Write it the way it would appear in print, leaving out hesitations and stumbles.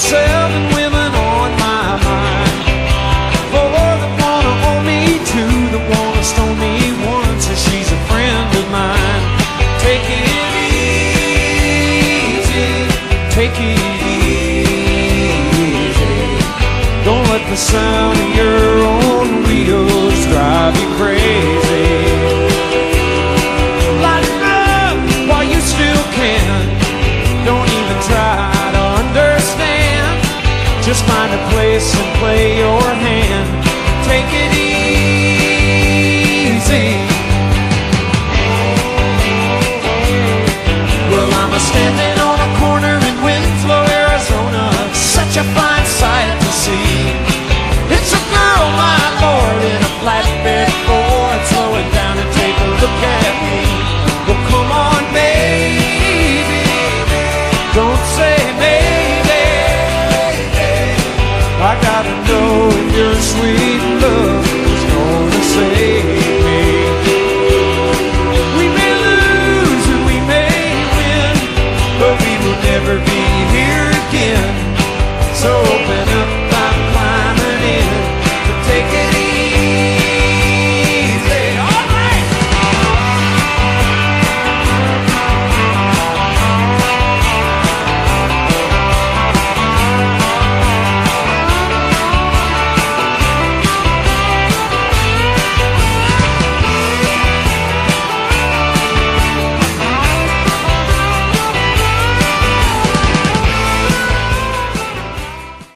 7 women on my mind. 4 that wanna own me, 2 that wanna stone me, 1 says she's a friend of mine. Take it easy, take it easy. Don't let the sound of your own wheels drive you crazy. Lighten up while you still can. Don't even try to understand. Just find a place and play your hand. Take it easy.